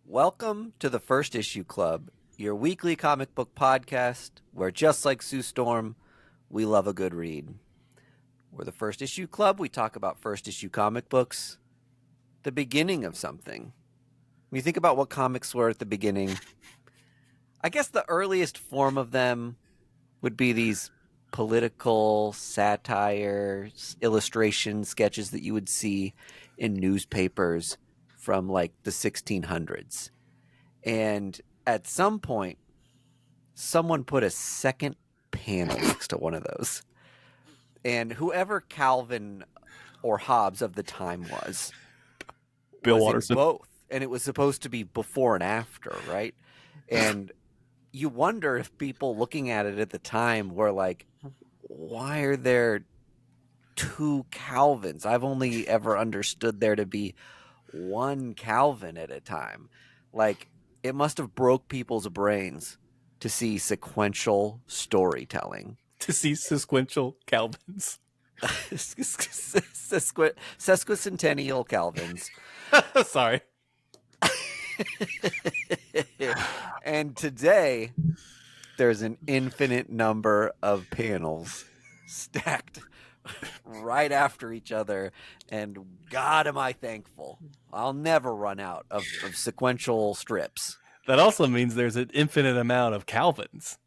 Welcome to the First Issue Club, your weekly comic book podcast where, just like Sue Storm, we love a good read. We're the First Issue Club. We talk about first issue comic books, the beginning of something. When you think about what comics were at the beginning, I guess the earliest form of them would be these political satire illustration sketches that you would see in newspapers from like the 1600s. And at some point, someone put a second panel next to one of those. And whoever Calvin or Hobbes of the time was Bill in Watterson. both. And it was supposed to be before and after, right? And you wonder if people looking at it at the time were like, why are there two Calvins? I've only ever understood there to be one Calvin at a time. Like, it must have broke people's brains to see sequential storytelling. To see sequential Calvins. Sesquicentennial Calvins. Sorry. And today, there's an infinite number of panels stacked right after each other, and God, am I thankful. I'll never run out of sequential strips. That also means there's an infinite amount of Calvins.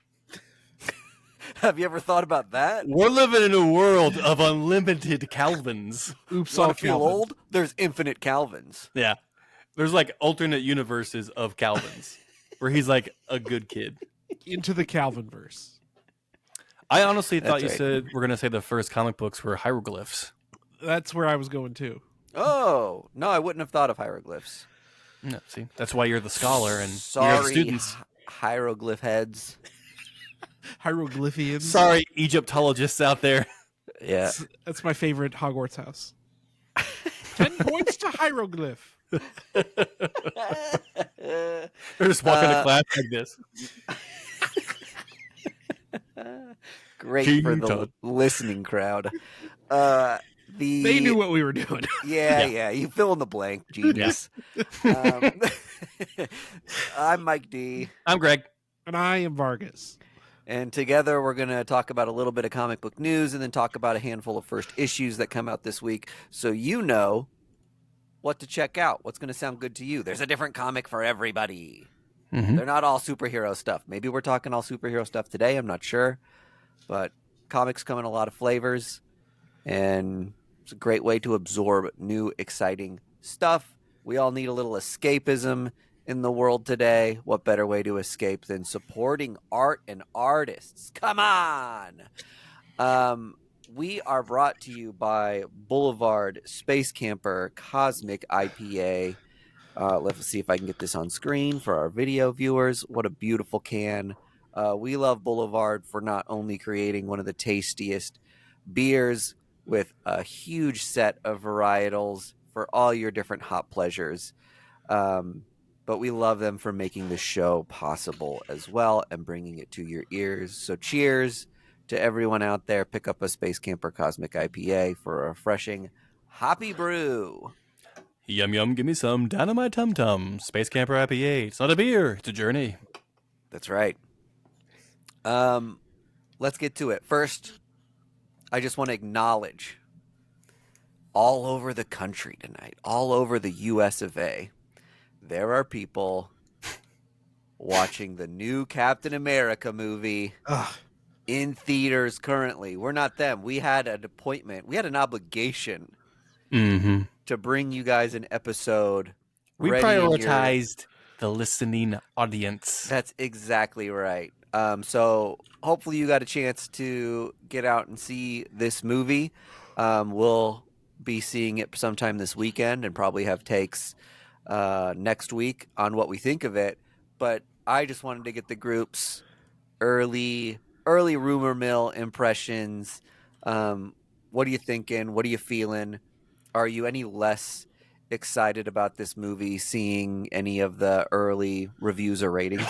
Have you ever thought about that? We're living in a world of unlimited Calvins. Oops, Want all to feel Calvin. old? There's infinite Calvins. Yeah. There's like alternate universes of Calvins where he's like a good kid. Into the Calvinverse. I honestly thought That's you right. said we're going to say the first comic books were hieroglyphs. That's where I was going too. Oh, no, I wouldn't have thought of hieroglyphs. No, see, that's why you're the scholar and you're the Sorry, students. hieroglyph heads. Hieroglyphians. Sorry, Egyptologists out there. Yeah. That's my favorite Hogwarts house. 10 points to hieroglyph. They're just walking to class like this. Great King for the Tut. listening crowd. They knew what we were doing. Yeah. You fill in the blank, genius. I'm Mike D. I'm Greg. And I am Vargas. And together we're going to talk about a little bit of comic book news and then talk about a handful of first issues that come out this week, so you know what to check out, what's going to sound good to you. There's a different comic for everybody. Mm-hmm. They're not all superhero stuff. Maybe we're talking all superhero stuff today. I'm not sure. But comics come in a lot of flavors, and it's a great way to absorb new, exciting stuff. We all need a little escapism in the world today. What better way to escape than supporting art and artists? Come on! We are brought to you by Boulevard Space Camper Cosmic IPA. Let's see if I can get this on screen for our video viewers. What a beautiful can. We love Boulevard for not only creating one of the tastiest beers with a huge set of varietals for all your different hop pleasures, but we love them for making the show possible as well and bringing it to your ears. So cheers to everyone out there. Pick up a Space Camper Cosmic IPA for a refreshing hoppy brew. Yum yum, give me some down in my tum tum. Space Camper IPA. It's not a beer, it's a journey. That's right. Let's get to it. First, I just want to acknowledge all over the country tonight, all over the US of A, there are people watching the new Captain America movie in theaters currently. We're not them. We had an appointment. We had an obligation Mm-hmm. to bring you guys an episode. We ready in your- prioritized the listening audience. That's exactly right. So hopefully you got a chance to get out and see this movie. We'll be seeing it sometime this weekend and probably have takes next week on what we think of it. But I just wanted to get the group's early rumor mill impressions. What are you thinking? What are you feeling? Are you any less excited about this movie seeing any of the early reviews or ratings?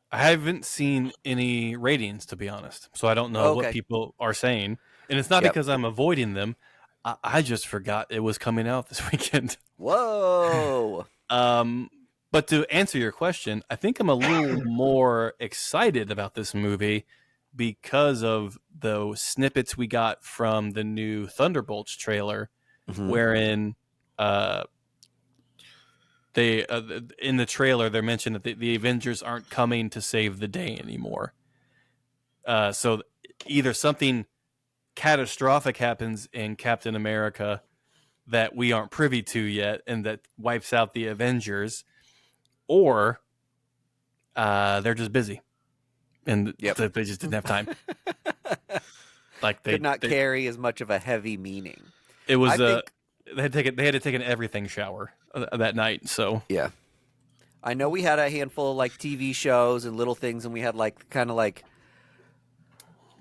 I haven't seen any ratings, to be honest, so I don't know what Okay. people are saying. And it's not Yep. because I'm avoiding them. I just forgot it was coming out this weekend. Whoa. But to answer your question, I think I'm a little more excited about this movie because of the snippets we got from the new Thunderbolts trailer, wherein they in the trailer they mentioned that the Avengers aren't coming to save the day anymore. So either something catastrophic happens in Captain America that we aren't privy to yet, and that wipes out the Avengers, or they're just busy, and they just didn't have time. Like they could not carry as much of a heavy meaning. It was they had to take an everything shower that night. So yeah, I know we had a handful of like TV shows and little things, and we had like kind of like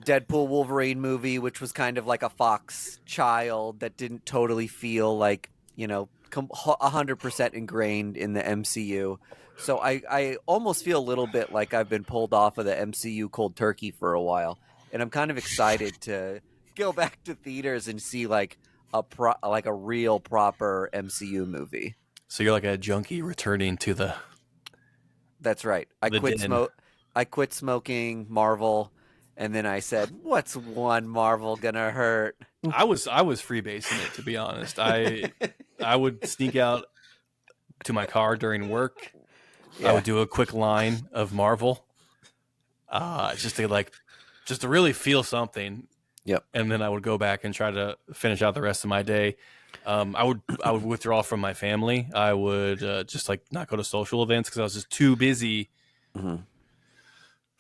Deadpool Wolverine movie, which was kind of like a Fox child that didn't totally feel like 100% ingrained in the MCU. So I almost feel a little bit like I've been pulled off of the MCU cold turkey for a while, and I'm kind of excited to go back to theaters and see like a real proper MCU movie. So you're like a junkie returning to the. That's right. I quit smoking Marvel, and then I said, "What's one Marvel gonna hurt?" I was freebasing it, to be honest. I would sneak out to my car during work. Yeah. I would do a quick line of Marvel, just to really feel something. Yep. And then I would go back and try to finish out the rest of my day. I would withdraw from my family. I would just like not go to social events because I was just too busy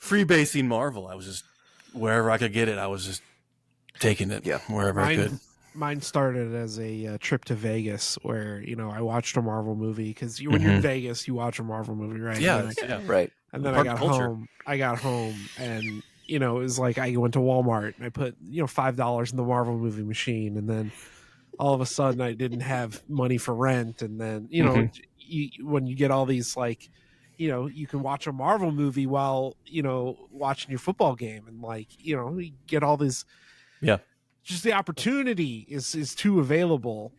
freebasing Marvel. I was just wherever I could get it. I was just taking it wherever I could. Mine started as a trip to Vegas where, I watched a Marvel movie because when you're in Vegas, you watch a Marvel movie, right? Yeah, right. And then I got home and, it was like I went to Walmart and I put, $5 in the Marvel movie machine. And then all of a sudden I didn't have money for rent. And then, when you get all these like, you can watch a Marvel movie while, watching your football game and like, you get all these. Yeah. Just the opportunity is too available.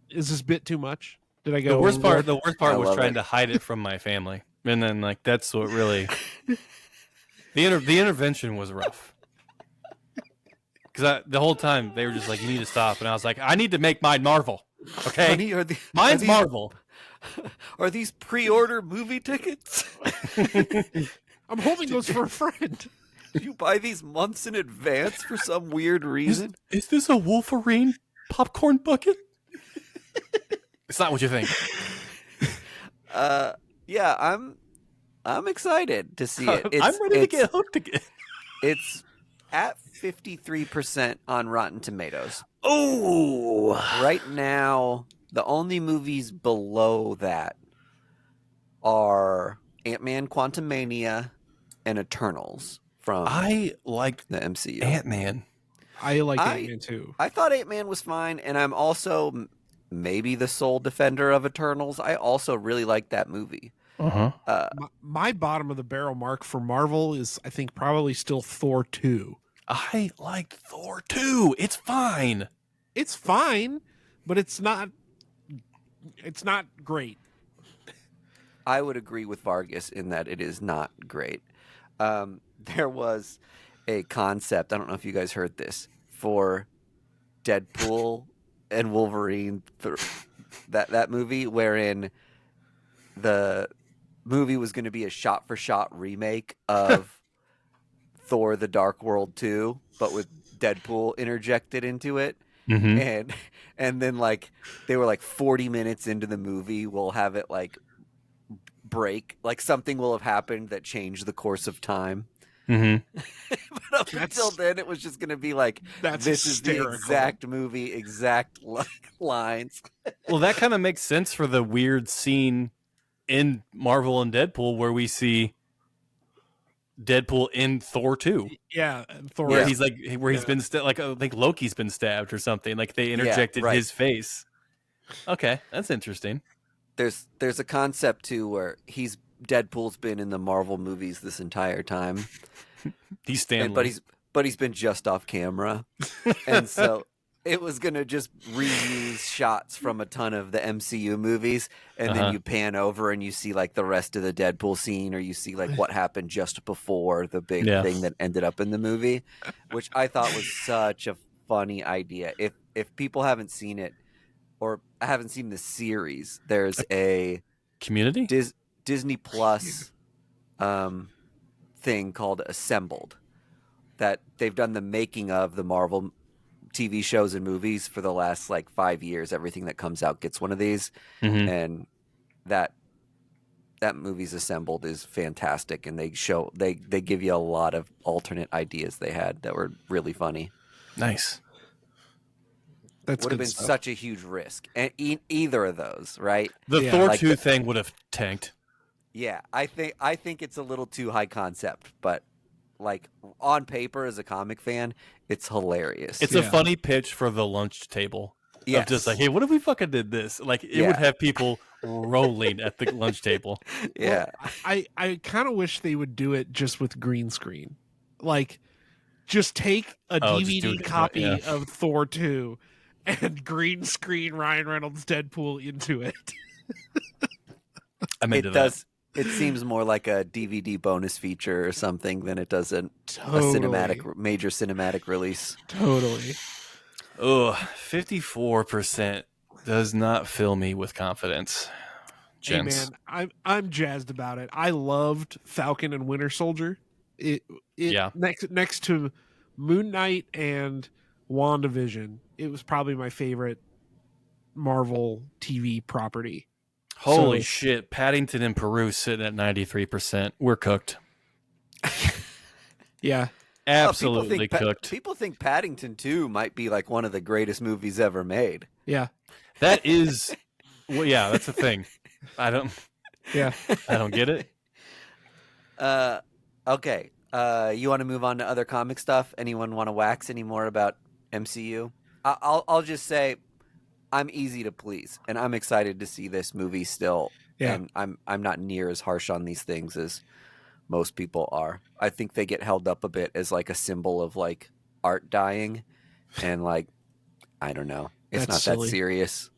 Is this bit too much? Did I go? The worst part was trying to hide it from my family, and then like that's what really the intervention was rough. Because the whole time they were just like, "You need to stop," and I was like, "I need to make mine Marvel, okay? Mine's Marvel." Are these pre-order movie tickets? I'm holding those for a friend. Did you buy these months in advance for some weird reason? Is this a Wolverine popcorn bucket? It's not what you think. Yeah, I'm excited to see it. I'm ready to get hooked again. It's at 53% on Rotten Tomatoes. Oh, right now the only movies below that are Ant-Man, Quantumania, and Eternals. I like the MCU. Ant-Man. I like Ant-Man too. I thought Ant-Man was fine, and I'm also maybe the sole defender of Eternals. I also really like that movie. My bottom of the barrel mark for Marvel is, I think, probably still Thor 2. I liked Thor 2. It's fine. It's fine, but it's not great. I would agree with Vargas in that it is not great. There was a concept, I don't know if you guys heard this, for Deadpool and Wolverine, that movie, wherein the movie was going to be a shot-for-shot remake of Thor: The Dark World 2, but with Deadpool interjected into it. And then like they were like 40 minutes into the movie, we'll have it like break, like something will have happened that changed the course of time. But up until then, it was just going to be like, this hysterical. Is the exact movie, exact lines. Well, that kind of makes sense for the weird scene in Marvel and Deadpool where we see Deadpool in Thor 2. Yeah, Thor. Where he's like, he's been like, I think Loki's been stabbed or something. Like they interjected his face. Okay, that's interesting. There's a concept too where Deadpool's been in the Marvel movies this entire time. He's Stanley. But he's been just off camera. And so it was gonna just reuse shots from a ton of the MCU movies, and then you pan over and you see like the rest of the Deadpool scene, or you see like what happened just before the big thing that ended up in the movie, which I thought was such a funny idea. If people haven't seen it or haven't seen the series, there's a Community Disney Plus thing called Assembled that they've done the making of the Marvel TV shows and movies for the last like 5 years. Everything that comes out gets one of these, and that movie's Assembled is fantastic, and they give you a lot of alternate ideas they had that were really funny. Nice. That's would have been stuff. such a huge risk, and either of those, right? The Thor 2 thing would have tanked. Yeah, I think it's a little too high concept, but like on paper as a comic fan, it's hilarious. It's a funny pitch for the lunch table. Yeah, just like, hey, what if we fucking did this? Like, it would have people rolling at the lunch table. Yeah, well, I kind of wish they would do it just with green screen, like just take a DVD copy of Thor 2 and green screen Ryan Reynolds Deadpool into it. I'm into that. It seems more like a DVD bonus feature or something than it does a major cinematic release. Totally. Oh, 54% does not fill me with confidence. Gents. Hey man, I'm jazzed about it. I loved Falcon and Winter Soldier. Next to Moon Knight and WandaVision, it was probably my favorite Marvel TV property. Holy shit. Paddington and Peru sitting at 93%. We're cooked. Yeah. Absolutely cooked. People think Paddington 2 might be like one of the greatest movies ever made. Yeah. That is... Well, yeah, that's the thing. I don't get it. Okay. You want to move on to other comic stuff? Anyone want to wax any more about MCU? I'll just say I'm easy to please, and I'm excited to see this movie still. Yeah. And I'm not near as harsh on these things as most people are. I think they get held up a bit as like a symbol of like art dying, and like I don't know. It's That's not silly. that serious.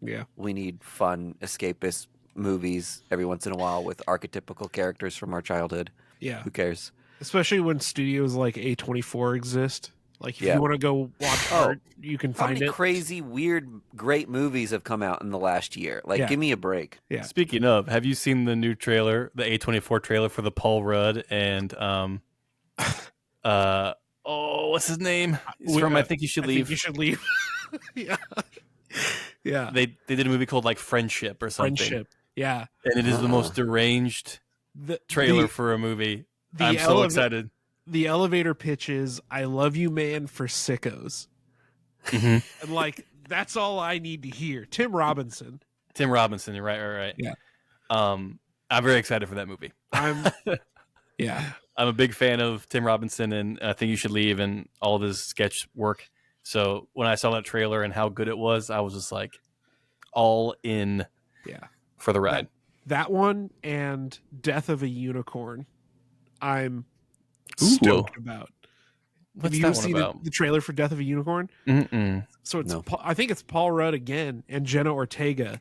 Yeah. We need fun escapist movies every once in a while with archetypical characters from our childhood. Yeah. Who cares? Especially when studios like A24 exist. Like, if you want to go watch art, you can find How many it. crazy, weird, great movies have come out in the last year? Like, give me a break. Yeah. Speaking of, have you seen the new trailer, the A24 trailer for the Paul Rudd and what's his name? He's from I Think You Should Leave. You should leave. Yeah. Yeah. They did a movie called like Friendship or something. Friendship. Yeah. And it is the most deranged trailer for a movie. I'm so excited. The elevator pitches, "I love you, man," for sickos. And like, that's all I need to hear. Tim Robinson. You're right. Yeah. I'm very excited for that movie. I'm a big fan of Tim Robinson, and I Think You Should Leave and all of his sketch work. So when I saw that trailer and how good it was, I was just like all in for the ride. That one and Death of a Unicorn, I'm stoked about. What's Have you that one seen about? the trailer for Death of a Unicorn? Mm-mm. So it's I think it's Paul Rudd again and Jenna Ortega,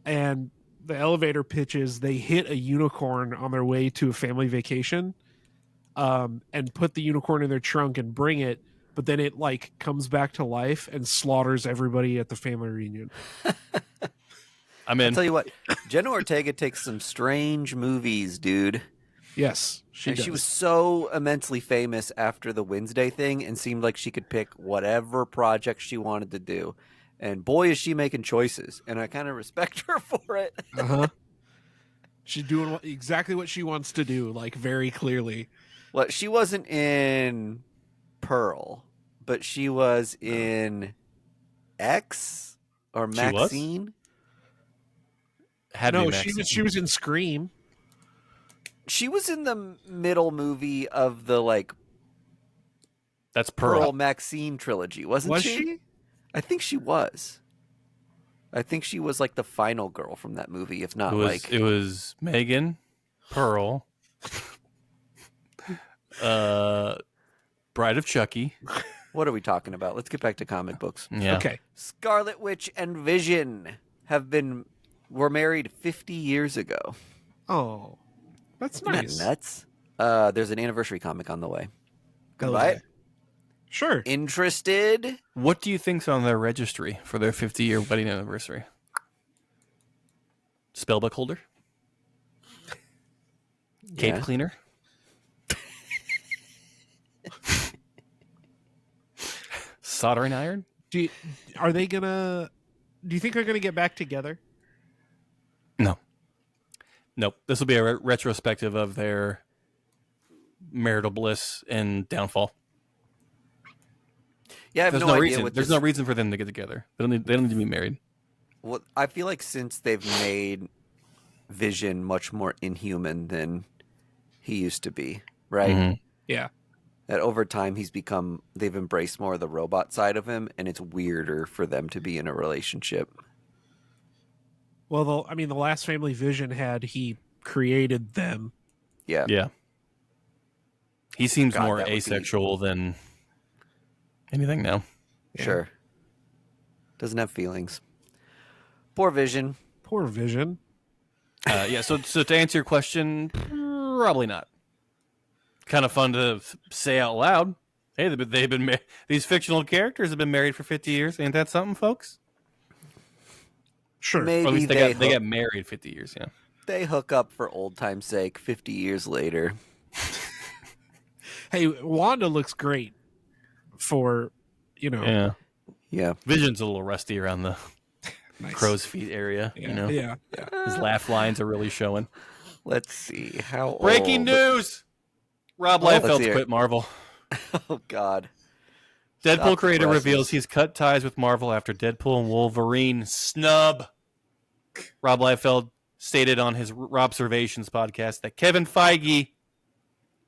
and the elevator pitches, they hit a unicorn on their way to a family vacation, and put the unicorn in their trunk and bring it, but then it like comes back to life and slaughters everybody at the family reunion. I'm in. I'll tell you what, Jenna Ortega takes some strange movies, dude. Yes, she was so immensely famous after the Wednesday thing and seemed like she could pick whatever project she wanted to do. And boy, is she making choices. And I kind of respect her for it. She's doing exactly what she wants to do, like very clearly. Well, she wasn't in Pearl, but she was in X or Maxine. She was in Scream. She was in the middle movie of the like that's Pearl Maxine trilogy, wasn't she? I think she was. I think she was like the final girl from that movie, if not it was Megan, Pearl, Bride of Chucky, What are we talking about? Let's get back to comic books. Yeah. Okay. Scarlet Witch and Vision were married 50 years ago. Oh, that's Isn't nice. that nuts? There's an anniversary comic on the way. Gonna Hell buy yeah. it? Sure. Interested? What do you think's on their registry for their 50-year wedding anniversary? Spellbook holder? Cape Yeah. cleaner? Soldering iron? Do you think they're gonna get back together? No. Nope. This will be a retrospective of their marital bliss and downfall. Yeah, I have There's no no idea reason. what There's this... no reason for them to get together. They don't need to be married. Well, I feel like since they've made Vision much more inhuman than he used to be, right? Mhm. Yeah. That over time they've embraced more of the robot side of him, and it's weirder for them to be in a relationship. Well, the last family Vision he created them. Yeah. Yeah. He seems God, more that would be- asexual than anything now. Yeah. Sure. Doesn't have feelings. Poor Vision. Poor Vision. Yeah. So to answer your question, probably not. Kind of fun to say out loud. Hey, they've been these fictional characters have been married for 50 years. Ain't that something, folks? Sure. Or Maybe at least they got married 50 years. Yeah. they hook up for old time's sake 50 years later. Hey, Wanda looks great for, Yeah. Yeah. Vision's a little rusty around the nice. crow's feet area. Yeah, yeah. His laugh lines are really showing. Let's see. How Breaking old... news! Rob let's Liefeld's hear it. quit Marvel. Oh, God. Deadpool Stop creator the reveals presses. he's cut ties with Marvel after Deadpool and Wolverine snub. Rob Liefeld stated on his Robservations podcast that Kevin Feige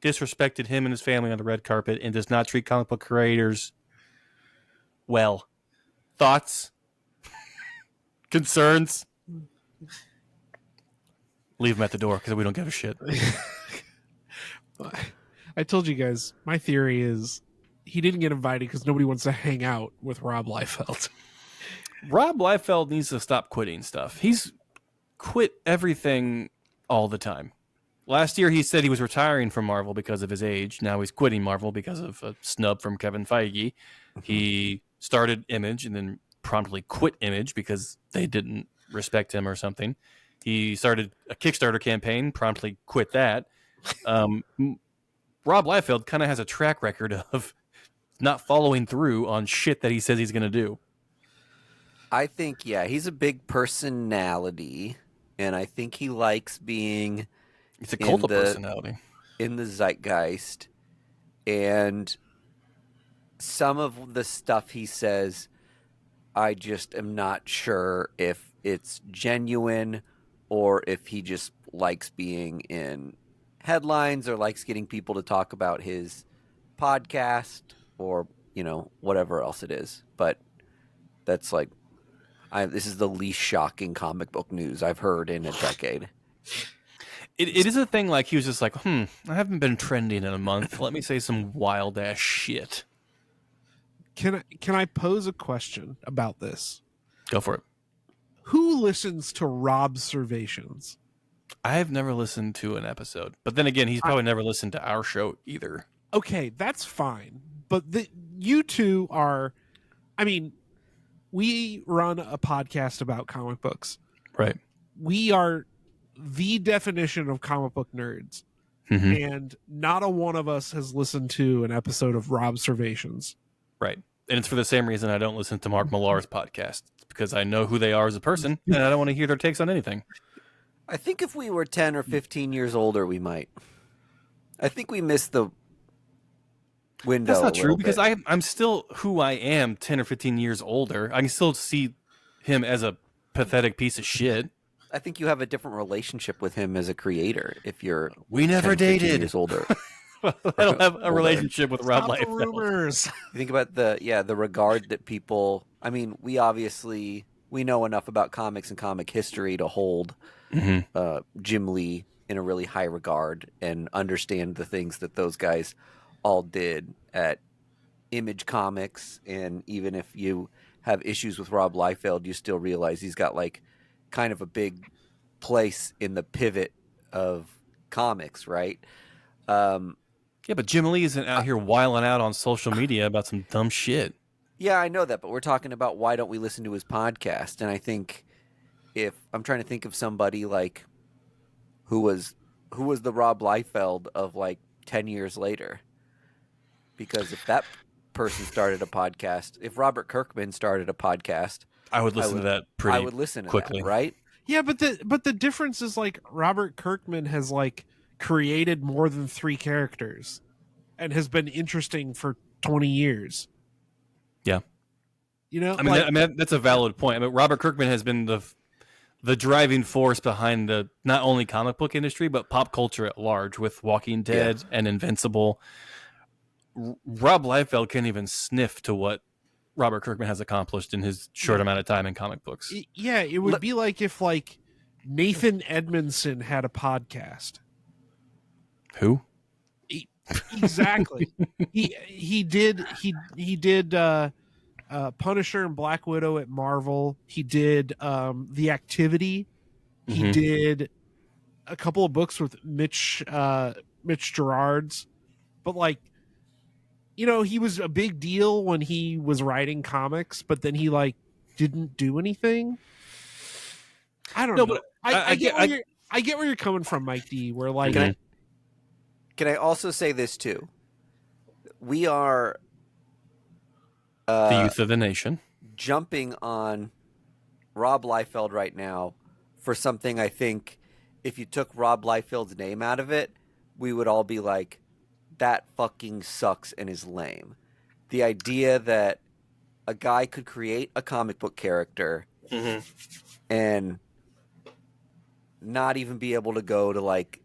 disrespected him and his family on the red carpet and does not treat comic book creators well. Thoughts? Concerns? Leave them at the door because we don't give a shit. I told you guys, my theory is he didn't get invited because nobody wants to hang out with Rob Liefeld. Rob Liefeld needs to stop quitting stuff. He's quit everything all the time. Last year, he said he was retiring from Marvel because of his age. Now he's quitting Marvel because of a snub from Kevin Feige. He started Image and then promptly quit Image because they didn't respect him or something. He started a Kickstarter campaign, promptly quit that. Rob Liefeld kind of has a track record of not following through on shit that he says he's going to do. I think, yeah, he's a big personality, and I think he likes being It's a cult of the- personality. in the zeitgeist. And some of the stuff he says, I just am not sure if it's genuine or if he just likes being in headlines or likes getting people to talk about his podcast or, whatever else it is. But that's like, this is the least shocking comic book news I've heard in a decade. It is a thing like he was just like, I haven't been trending in a month. Let me say some wild ass shit. Can I pose a question about this? Go for it. Who listens to Robservations? I've never listened to an episode. But then again, he's probably never listened to our show either. Okay, that's fine. But you two are, we run a podcast about comic books. Right. We are the definition of comic book nerds. Mm-hmm. And not a one of us has listened to an episode of Robservations. Right. And it's for the same reason I don't listen to Mark Millar's podcast. It's because I know who they are as a person, and I don't want to hear their takes on anything. I think if we were 10 or 15 years older, we might. I think we missed the window. That's not a true, little because bit. I'm still who I am 10 or 15 years older. I can still see him as a pathetic piece of shit. I think you have a different relationship with him as a creator if you're We never 10, 15 dated. years older. I don't have a relationship with Rob Stop the Liefeld. rumors. You think about the regard that people. I mean, we know enough about comics and comic history to hold Mm-hmm. Jim Lee in a really high regard and understand the things that those guys all did at Image Comics, and even if you have issues with Rob Liefeld, you still realize he's got like kind of a big place in the pivot of comics, right? Um, Yeah, but Jim Lee isn't out here wiling out on social media about some dumb shit. yeah, I know that, but we're talking about why don't we listen to his podcast? And I think if I'm trying to think of somebody like who was the Rob Liefeld of like 10 years later, because if that person started a podcast, if Robert Kirkman started a podcast, I would listen to that pretty I would listen to quickly. that, right? Yeah, but the difference is like Robert Kirkman has like created more than 3 characters and has been interesting for 20 years. Yeah. You know, I mean, that's a valid point. I mean, Robert Kirkman has been the driving force behind the not only comic book industry but pop culture at large with Walking Dead and Invincible. Rob Liefeld can't even sniff to what Robert Kirkman has accomplished in his short amount of time in comic books. Yeah, it would be like if like Nathan Edmondson had a podcast. Who? Exactly. he did Punisher and Black Widow at Marvel. He did The Activity. He did a couple of books with Mitch Gerards. But like, you know, he was a big deal when he was writing comics, but then he like didn't do anything. I don't know. But I get where you're coming from, Mike D. Where like, Can I also say this too? We are the youth of the nation jumping on Rob Liefeld right now for something I think if you took Rob Liefeld's name out of it, we would all be like, that fucking sucks and is lame. The idea that a guy could create a comic book character and not even be able to go to like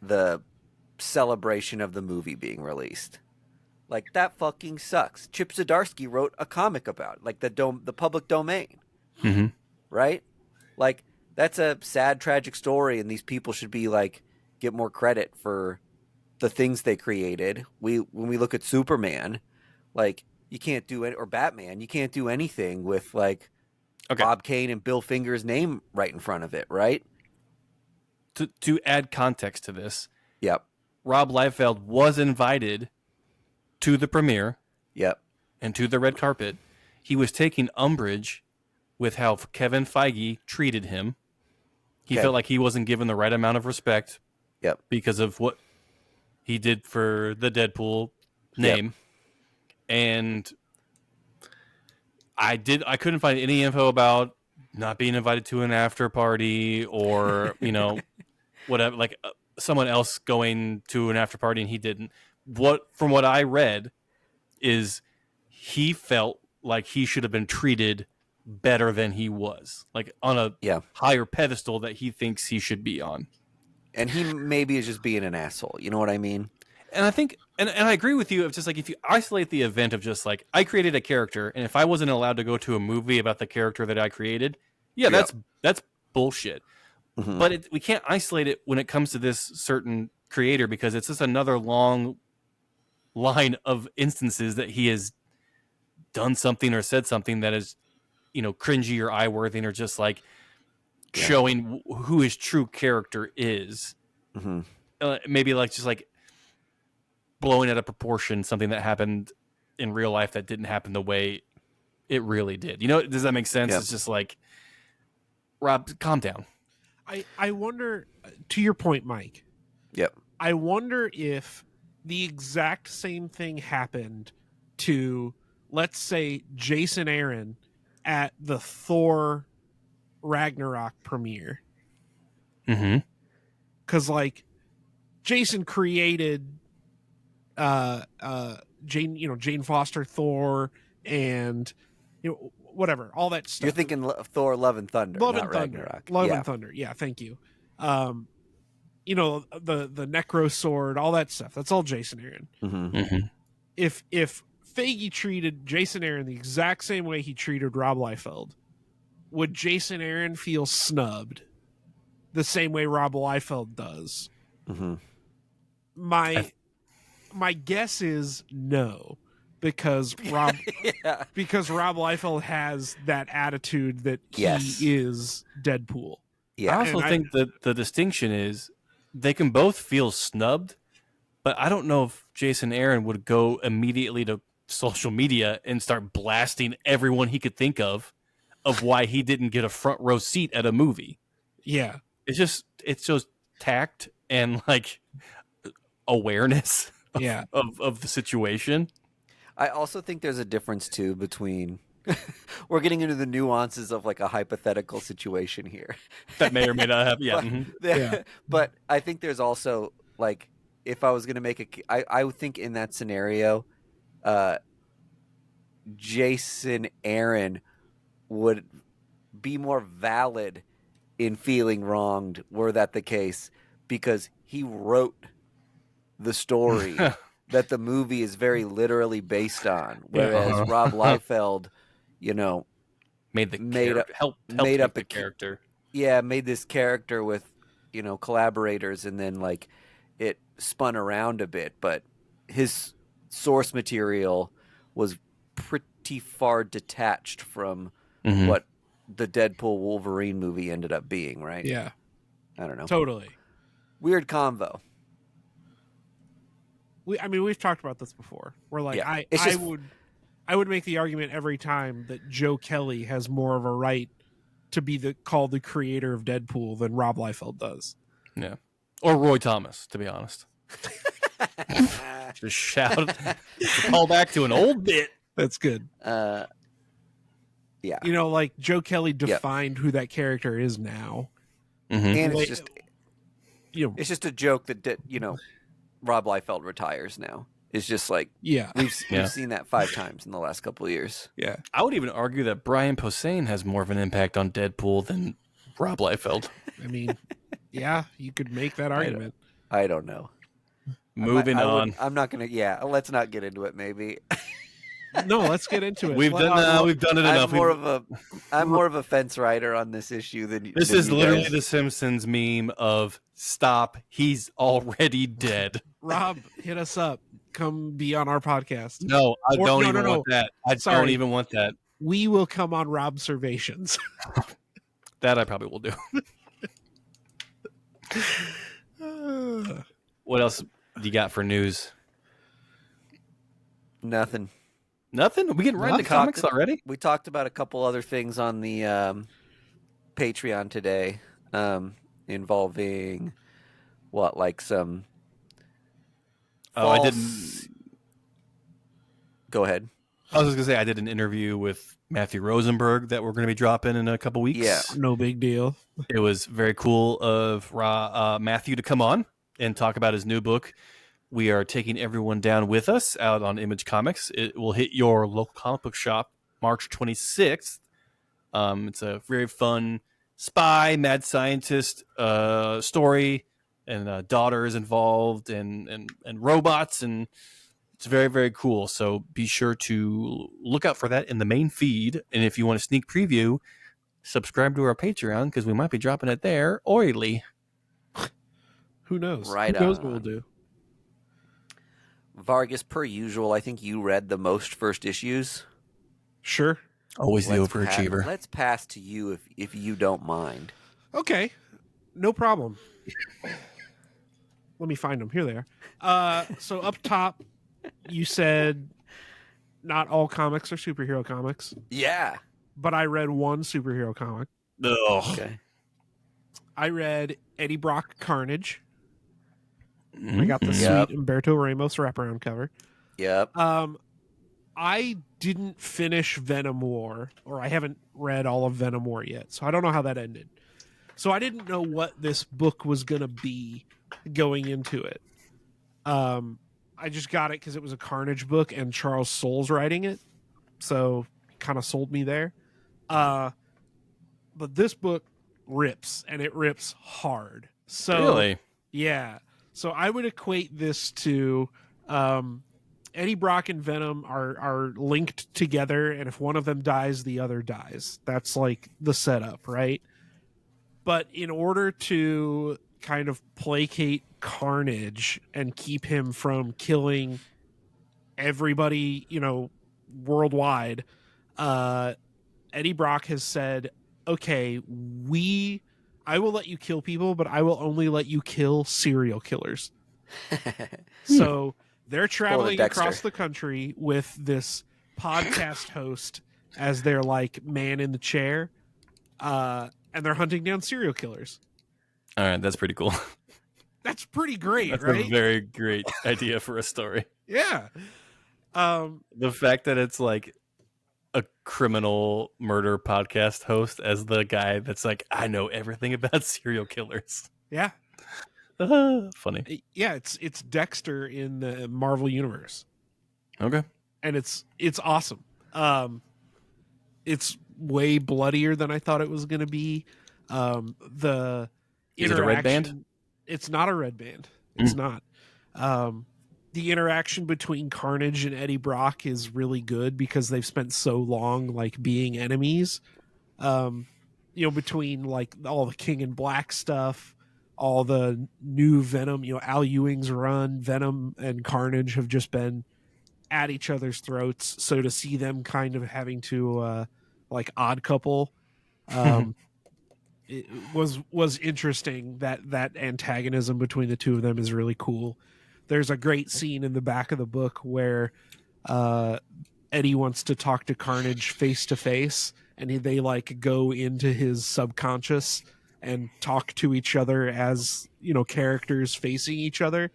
the celebration of the movie being released. Like, that fucking sucks. Chip Zdarsky wrote a comic about it, like the public domain. Right? Like, that's a sad, tragic story, and these people should be like get more credit for the things they created. When we look at Superman, like, you can't do it, or Batman, you can't do anything with like Bob Kane and Bill Finger's name right in front of it, right? To add context to this, Yep. Rob Liefeld was invited to the premiere Yep. and to the red carpet. He was taking umbrage with how Kevin Feige treated him. He felt like he wasn't given the right amount of respect because of what he did for the Deadpool name. And I couldn't find any info about not being invited to an after party or, you know, whatever, like someone else going to an after party and he didn't. From what I read is he felt like he should have been treated better than he was, like on a higher pedestal that he thinks he should be on. And he maybe is just being an asshole. You know what I mean? And I think, and I agree with you. Of just like, if you isolate the event of just like, I created a character, and if I wasn't allowed to go to a movie about the character that I created, that's bullshit. But we can't isolate it when it comes to this certain creator, because it's just another long line of instances that he has done something or said something that is, you know, cringy or eye-worthy, or just like showing who his true character is. Maybe like just like blowing out of proportion something that happened in real life that didn't happen the way it really did. You know, does that make sense? It's just like, Rob, calm down. I wonder, to your point, Mike. Yep. I wonder if the exact same thing happened to, let's say, Jason Aaron at the Thor Ragnarok premiere. Because, like, Jason created Jane Foster Thor and, you know, whatever, all that stuff. You're thinking Thor Love and Thunder, Love not and Thunder. Ragnarok. Love and Thunder. Yeah, thank you. You know, the Necro Sword, all that stuff. That's all Jason Aaron. If Feige treated Jason Aaron the exact same way he treated Rob Liefeld, would Jason Aaron feel snubbed the same way Rob Liefeld does? My guess is no, because Rob Yeah. because Rob Liefeld has that attitude that he Yes. is Deadpool. Yeah. I also And think that the distinction is they can both feel snubbed, but I don't know if Jason Aaron would go immediately to social media and start blasting everyone he could think of why he didn't get a front row seat at a movie. Yeah. It's just tact and like awareness Yeah. of the situation. I also think there's a difference too between we're getting into the nuances of like a hypothetical situation here. That may or may not have. Yeah. But, Mhm. Yeah. but I think there's also like if I was going to I would think in that scenario, Jason Aaron would be more valid in feeling wronged were that the case because he wrote the story that the movie is very literally based on, whereas Uh-huh. Rob Liefeld, you know, Made the Made character, helped made make up the a ca- character. made this character with, collaborators, and then like it spun around a bit, but his source material was pretty far detached from Mhm. what the Deadpool Wolverine movie ended up being, right? Yeah. I don't know. Totally. Weird convo. We've talked about this before. Where like Yeah. I It's just- I would make the argument every time that Joe Kelly has more of a right to be called the creator of Deadpool than Rob Liefeld does. Yeah. Or Roy Thomas, to be honest. Just shout. Call back to an old bit. That's good. Yeah. Like Joe Kelly defined who that character is now. Mhm. And Like, it's just you know, it's just a joke that Rob Liefeld retires now. It's just like yeah, we've Yeah. seen that 5 times in the last couple of years. yeah. I would even argue that Brian Posehn has more of an impact on Deadpool than Rob Liefeld. I mean, yeah, you could make that argument. I don't know. Moving on. I'm not gonna. Yeah, let's not get into it. Maybe No, let's get into it. We've done it enough. I'm more of a fence rider on this issue than This than is you literally guys. the Simpsons meme of "Stop, he's already dead." Rob, hit us up. Come be on our podcast. No, I Or- don't no, even no, want that. I Sorry. don't even want that. We will come on Robservations. That I probably will do. What else do you got for news? Nothing. Nothing? Are we getting right into We comics talked- already? We talked about a couple other things on the Patreon today, involving like some. Oh, I false- didn't. Go ahead. I was just gonna say I did an interview with Matthew Rosenberg that we're going to be dropping in a couple weeks. Yeah. No big deal. It was very cool of Matthew to come on and talk about his new book. We are taking everyone down with us out on Image Comics. It will hit your local comic book shop March 26th. It's a very fun spy, mad scientist story, and a daughter is involved, and robots, and it's very, very cool. So be sure to look out for that in the main feed. And if you want a sneak preview, subscribe to our Patreon because we might be dropping it there oily. Who knows? Right Who knows what on. we'll do? Vargas, per usual, I think you read the most first issues. Sure. Always the Let's overachiever. Let's pass to you if you don't mind. Okay. No problem. Let me find them. Here they are. So up top, you said not all comics are superhero comics, Yeah. but I read one superhero comic. Ugh. Okay. I read Eddie Brock Carnage. I Mhm. got the Yep. sweet Umberto Ramos wraparound cover. Yep. I didn't finish Venom War, or I haven't read all of Venom War yet, so I don't know how that ended. So I didn't know what this book was going to be going into it. I just got it because it was a Carnage book and Charles Soule's writing it, so kind of sold me there. But this book rips, and it rips hard. So Really? yeah. So I would equate this to Eddie Brock and Venom are linked together, and if one of them dies, the other dies. That's like the setup, right? But in order to kind of placate Carnage and keep him from killing everybody, worldwide, Eddie Brock has said, okay, I will let you kill people, but I will only let you kill serial killers. So they're traveling across the country with this podcast host as their like man in the chair, and they're hunting down serial killers. All right, that's pretty cool. That's pretty great, That's right? a very great idea for a story. Yeah. The fact that it's like a criminal murder podcast host as the guy that's like, I know everything about serial killers. Yeah. Funny. Yeah, it's Dexter in the Marvel universe. Okay. And it's awesome. It's way bloodier than I thought it was going to be. The Is it a red band? It's not a red band. It's not. The interaction between Carnage and Eddie Brock is really good because they've spent so long like being enemies. Between like all the King in Black stuff, all the new Venom, Al Ewing's run, Venom and Carnage have just been at each other's throats. So to see them kind of having to like odd couple, it was interesting. That antagonism between the two of them is really cool. There's a great scene in the back of the book where Eddie wants to talk to Carnage face to face, and they like go into his subconscious and talk to each other as characters facing each other,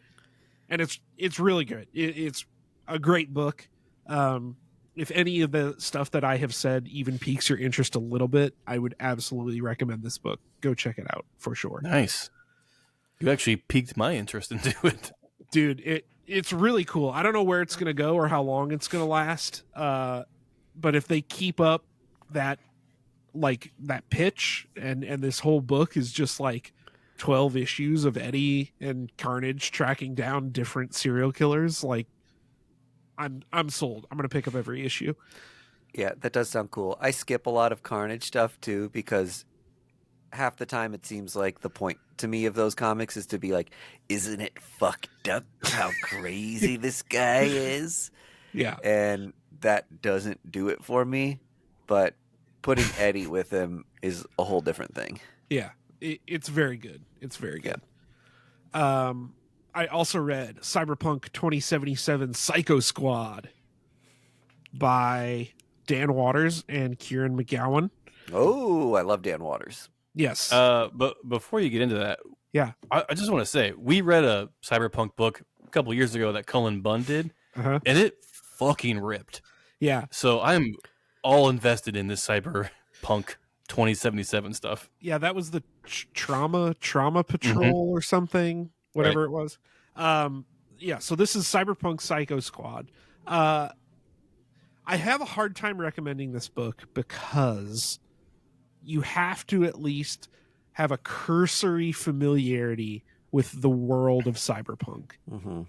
and it's really good. It's a great book. If any of the stuff that I have said even piques your interest a little bit, I would absolutely recommend this book. Go check it out for sure. Nice. You actually piqued my interest into it. Dude, it's really cool. I don't know where it's going to go or how long it's going to last. But if they keep up that pitch and this whole book is just like 12 issues of Eddie and Carnage tracking down different serial killers, like I'm sold. I'm going to pick up every issue. Yeah, that does sound cool. I skip a lot of Carnage stuff too because half the time it seems like the point to me of those comics is to be like, isn't it fucked up how crazy this guy is? Yeah. And that doesn't do it for me. But putting Eddie with him is a whole different thing. Yeah. It's very good. It's very good. Yeah. I also read Cyberpunk 2077 Psycho Squad by Dan Waters and Kieran McGowan. Oh, I love Dan Waters. Yes. But before you get into that, yeah, I just want to say we read a Cyberpunk book a couple years ago that Cullen Bunn did, and it fucking ripped. Yeah. So I'm all invested in this Cyberpunk 2077 stuff. Yeah, that was the trauma patrol or something, whatever it was. Yeah, so this is Cyberpunk Psycho Squad. I have a hard time recommending this book because you have to at least have a cursory familiarity with the world of Cyberpunk. Mm-hmm.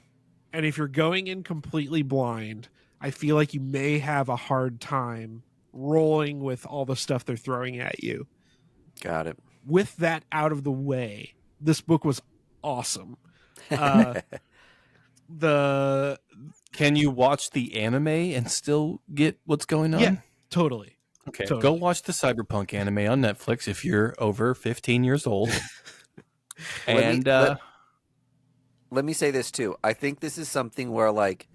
And if you're going in completely blind, I feel like you may have a hard time rolling with all the stuff they're throwing at you. Got it. With that out of the way, this book was awesome. Can you watch the anime and still get what's going on? Yeah, totally. Okay, totally. Go watch the Cyberpunk anime on Netflix if you're over 15 years old. And let me say this too. I think this is something where like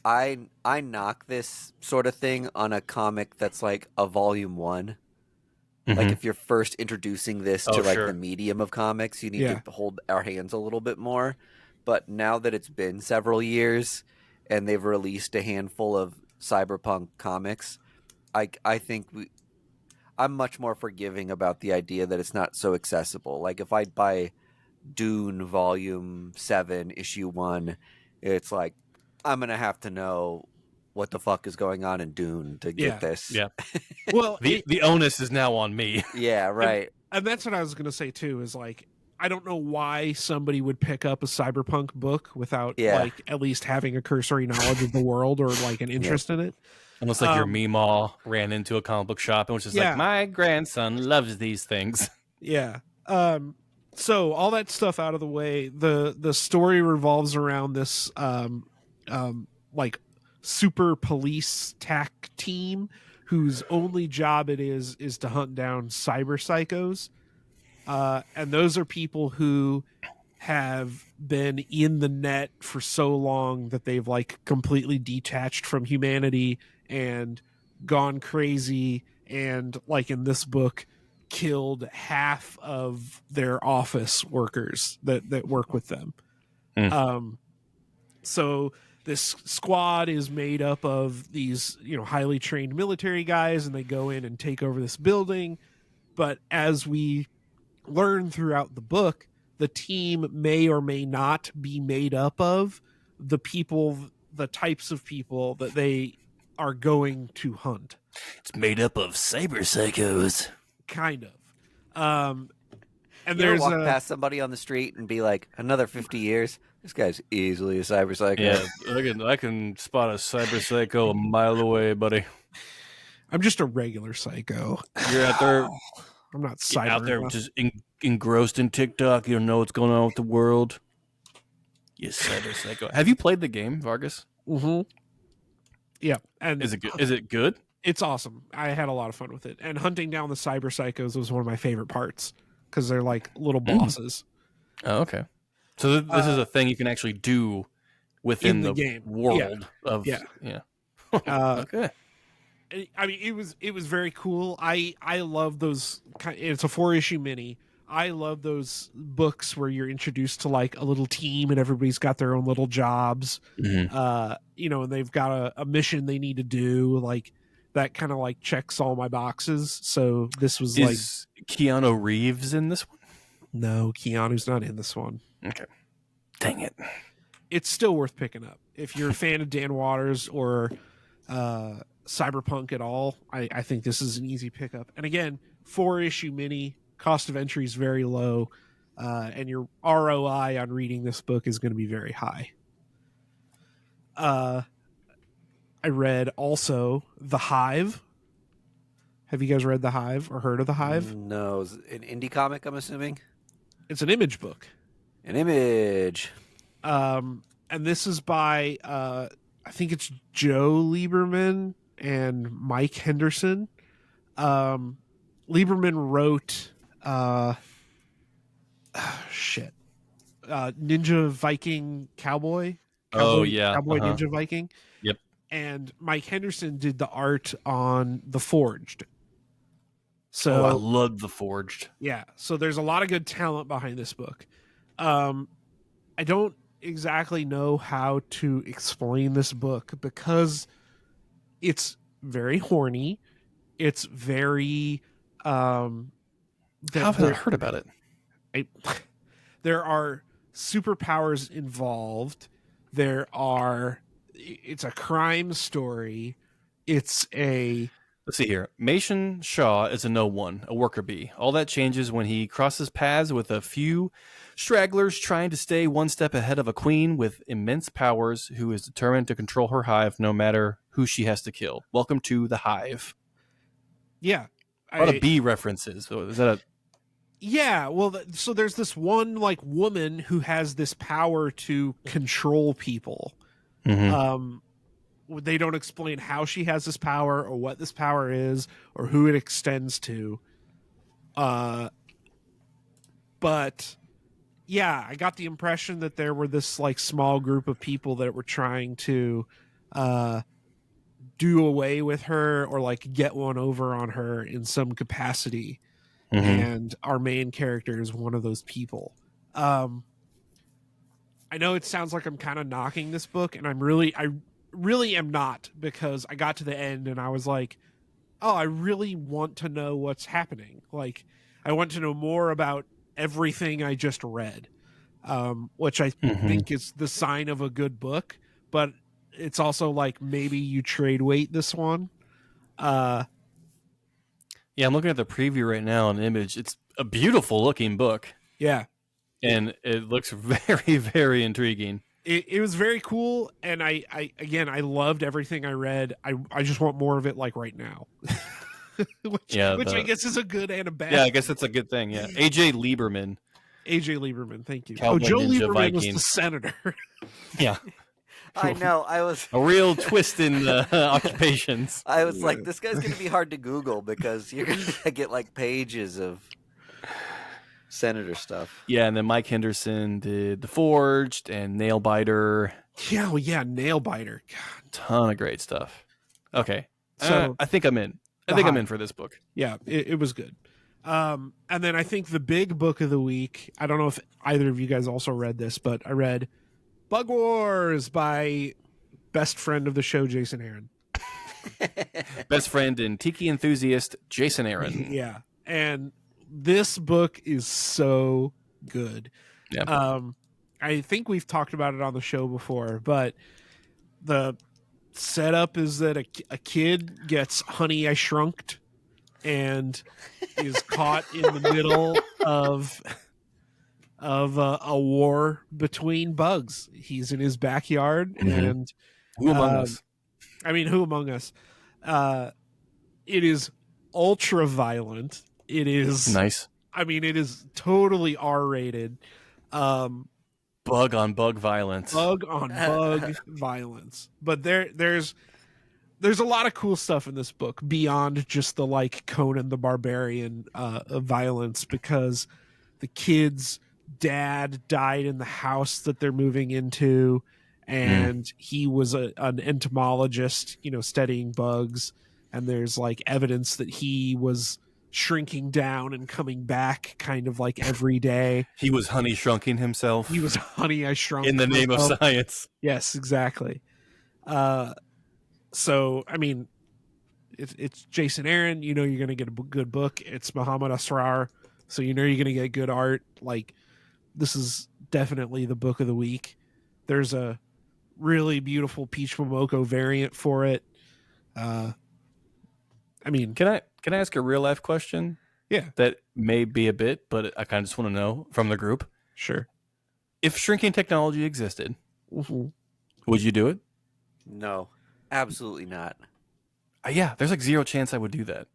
I knock this sort of thing on a comic that's like a volume 1. Mm-hmm. Like if you're first introducing this to like the medium of comics, you need to hold our hands a little bit more. But now that it's been several years and they've released a handful of Cyberpunk comics, I think I'm much more forgiving about the idea that it's not so accessible. Like if I buy Dune Volume 7, Issue 1, it's like I'm going to have to know what the fuck is going on in Dune to get this. Yeah. Well, the onus is now on me. Yeah, right. And that's what I was going to say too, is like, I don't know why somebody would pick up a Cyberpunk book without like at least having a cursory knowledge of the world or like an interest in it. Almost like your Meemaw ran into a comic book shop and was just like, my grandson loves these things. Yeah. So all that stuff out of the way, the story revolves around this like super police tac team whose only job it is to hunt down cyber psychos. And those are people who have been in the net for so long that they've like completely detached from humanity and gone crazy, and like in this book killed half of their office workers that work with them. So this squad is made up of these, highly trained military guys, and they go in and take over this building. But as we learn throughout the book, the team may or may not be made up of the types of people that they are going to hunt. It's made up of cyber psychos. Kind of. And You ever there's walk past somebody on the street and be like, another 50 years? This guy's easily a cyber psycho. Yeah, I can spot a cyber psycho a mile away, buddy. I'm just a regular psycho. You're out there. I'm not cyber Out there just engrossed in TikTok. You don't know what's going on with the world. You cyber psycho. Have you played the game, Vargas? Mm-hmm. Yeah. And is it good? It's awesome. I had a lot of fun with it. And hunting down the cyber psychos was one of my favorite parts because they're like little bosses. Oh, okay. So this is a thing you can actually do within the game world of okay. I mean, it was very cool. I love those. It's a 4-issue mini. I love those books where you're introduced to like a little team and everybody's got their own little jobs. Mm-hmm. And they've got a mission they need to do. Like that kind of like checks all my boxes. So this was Is Keanu Reeves in this one? No, Keanu's not in this one. Okay. Dang it. It's still worth picking up. If you're a fan of Dan Waters or Cyberpunk at all, I think this is an easy pickup. And again, 4-issue mini, cost of entry is very low, and your ROI on reading this book is going to be very high. I read also The Hive. Have you guys read The Hive or heard of The Hive? No. Is it an indie comic, I'm assuming? It's an Image book. An Image. And this is by, I think it's Joe Lieberman and Mike Henderson. Lieberman wrote Ninja Viking Cowboy. Ninja Viking. Yep. And Mike Henderson did the art on The Forged. So I love The Forged. Yeah, so there's a lot of good talent behind this book. I don't exactly know how to explain this book because it's very horny. It's very How have I heard about it? There are superpowers involved. It's a crime story. Let's see here. Mason Shaw is a no-one, a worker bee. All that changes when he crosses paths with a few stragglers trying to stay one step ahead of a queen with immense powers who is determined to control her hive no matter who she has to kill. Welcome to the Hive. Yeah. A lot of bee references. So is that a... Yeah, well, so there's this one like woman who has this power to control people. Mm-hmm. They don't explain how she has this power or what this power is or who it extends to. But yeah, I got the impression that there were this like small group of people that were trying to do away with her or like get one over on her in some capacity. Mm-hmm. And our main character is one of those people. I know it sounds like I'm kind of knocking this book, and I really am not, because I got to the end and I was like, oh, I really want to know what's happening. Like, I want to know more about everything I just read, which I think is the sign of a good book, but it's also like maybe you trade weight this one. Yeah, I'm looking at the preview right now on Image. It's a beautiful looking book. Yeah. And it looks very, very intriguing. It was very cool, and I loved everything I read. I just want more of it, like right now. which I guess is a good and a bad. Yeah, I guess that's a good thing. Yeah, AJ Lieberman, thank you. Cowboy Joe Ninja Lieberman Viking. was the senator. Yeah, I know. A real twist in occupations. I was like, this guy's gonna be hard to Google because you're gonna get like pages of senator stuff. Yeah, and then Mike Henderson did The Forged and Nailbiter. Yeah, well, yeah, Nailbiter. God. Ton of great stuff. Okay, So I think I'm in. I think I'm in for this book. Yeah, it was good. And then I think the big book of the week, I don't know if either of you guys also read this, but I read Bug Wars by best friend of the show, Jason Aaron. Best friend and tiki enthusiast, Jason Aaron. Yeah. And this book is so good. Yeah. I think we've talked about it on the show before, but the setup is that a kid gets Honey, I Shrunked and is caught in the middle of a war between bugs. He's in his backyard, and Who among us? I mean, who among us? It is ultra violent. It is Nice. I mean, it is totally R-rated. Bug on bug violence. Bug on bug violence. But there's a lot of cool stuff in this book beyond just the like Conan the Barbarian violence, because the kid's dad died in the house that they're moving into, and he was an entomologist, studying bugs, and there's like evidence that he was shrinking down and coming back kind of like every day. He was honey shrunking himself. He was Honey, I Shrunk in the name of myself. science. Yes, exactly. So I mean, it's Jason Aaron. You're going to get a good book. It's Muhammad Asrar, so you're going to get good art. Like, this is definitely the book of the week. There's a really beautiful Peach Momoko variant for it. I mean, Can I ask a real life question? Yeah. That may be a bit, but I kind of just want to know from the group. sure. If shrinking technology existed, Mhm. would you do it? No, absolutely not. Yeah, there's like zero chance I would do that.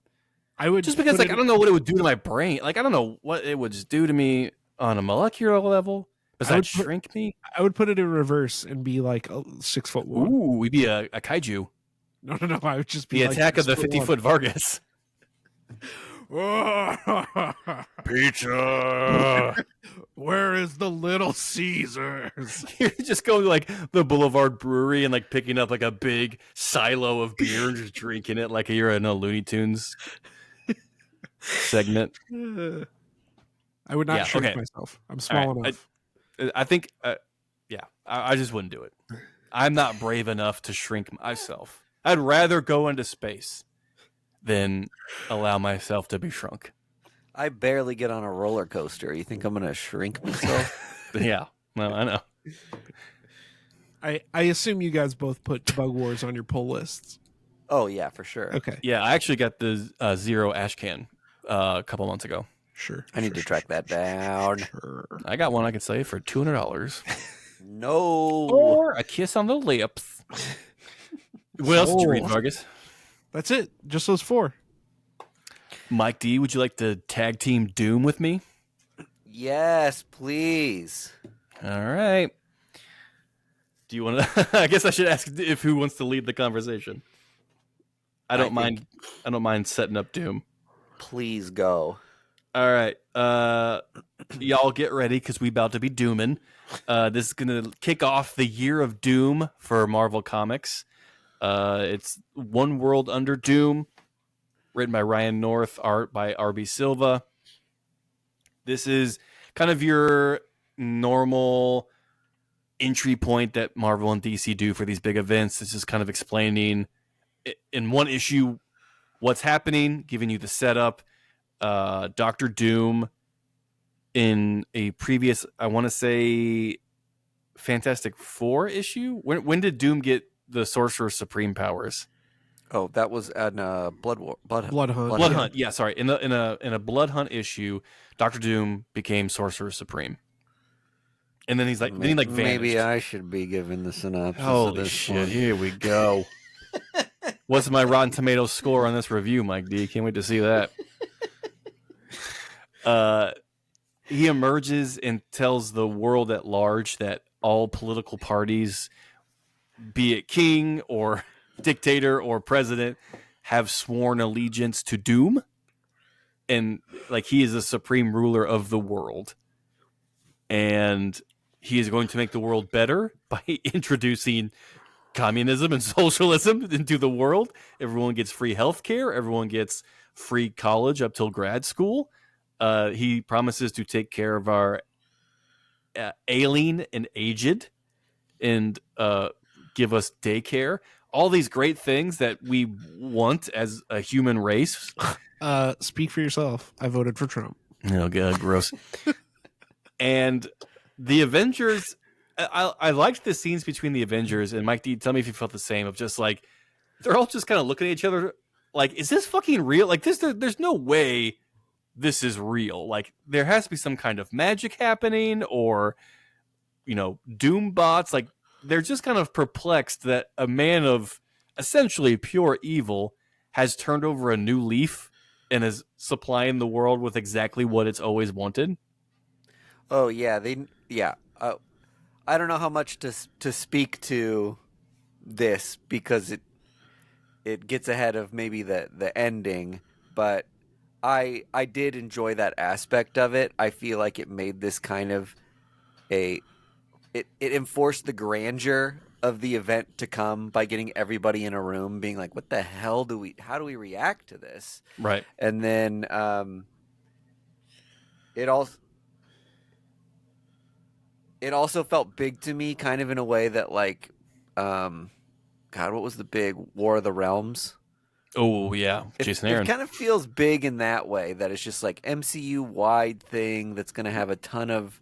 I would Just because put like it- I don't know what it would do to my brain. Like I don't know what it would just do to me on a molecular level. Does I that would put- shrink me? I would put it in reverse and be like 6'1". Ooh, we'd be a kaiju. No. I would just be The like attack of the 6'1". 50-foot Vargas. Pizza. Where is the Little Caesars? You're just going to like the Boulevard Brewery and like picking up like a big silo of beer and just drinking it like you're in a Looney Tunes segment. I would not Yeah, shrink okay. myself. I'm small All right, enough. I think, I just wouldn't do it. I'm not brave enough to shrink myself. I'd rather go into space than allow myself to be shrunk. I barely get on a roller coaster. You think I'm gonna shrink myself? Yeah, no, I know. I assume you guys both put Bug Wars on your pull lists. Oh yeah, for sure. Okay, Yeah, I actually got the Zero ash can a couple months ago. sure. I need to track that down. Sure. I got one I could sell you for $200. No. Or a kiss on the lips. What else did you read, Sold. Vargas? That's it. Just those 4. Mike D, would you like to tag team Doom with me? Yes, please. All right. Do you want to? I guess I should ask if who wants to lead the conversation. I don't mind. I don't mind setting up Doom. Please go. All right, y'all get ready because we about to be dooming. This is gonna kick off the year of Doom for Marvel Comics. It's One World Under Doom, written by Ryan North, art by R.B. Silva. This is kind of your normal entry point that Marvel and DC do for these big events. This is kind of explaining in one issue what's happening, giving you the setup. Doctor Doom in a previous, I want to say, Fantastic Four issue. When did Doom get the Sorcerer Supreme powers? Oh, that was in Blood Hunt. Blood Hunt. Yeah, sorry. In a Blood Hunt issue, Doctor Doom became Sorcerer Supreme, and then he's like, then he like vanished. Maybe I should be given the synopsis. of Holy this shit! one. Here we go. What's my Rotten Tomatoes score on this review, Mike D? Can't wait to see that. He emerges and tells the world at large that all political parties be it king or dictator or president, have sworn allegiance to Doom, and like he is the supreme ruler of the world, and he is going to make the world better by introducing communism and socialism into the world. Everyone gets free healthcare. Everyone gets free college up till grad school. He promises to take care of our ailing and aged, and give us daycare. All these great things that we want as a human race. Speak for yourself. I voted for Trump. Oh, God, gross. And the Avengers, I liked the scenes between the Avengers, and Mike D, tell me if you felt the same, of just like, they're all just kind of looking at each other like, is this fucking real? Like, there's no way this is real. Like, there has to be some kind of magic happening, or, Doom bots. Like, they're just kind of perplexed that a man of essentially pure evil has turned over a new leaf and is supplying the world with exactly what it's always wanted. Oh yeah, I don't know how much to speak to this, because it gets ahead of maybe the ending, but I did enjoy that aspect of it. I feel like it made this kind of it enforced the grandeur of the event to come by getting everybody in a room being like, what the hell how do we react to this? Right. And then it also felt big to me, kind of in a way that, like, God, what was the big War of the Realms? Oh yeah, Jason Aaron. It kind of feels big in that way, that it's just like MCU wide thing that's going to have a ton of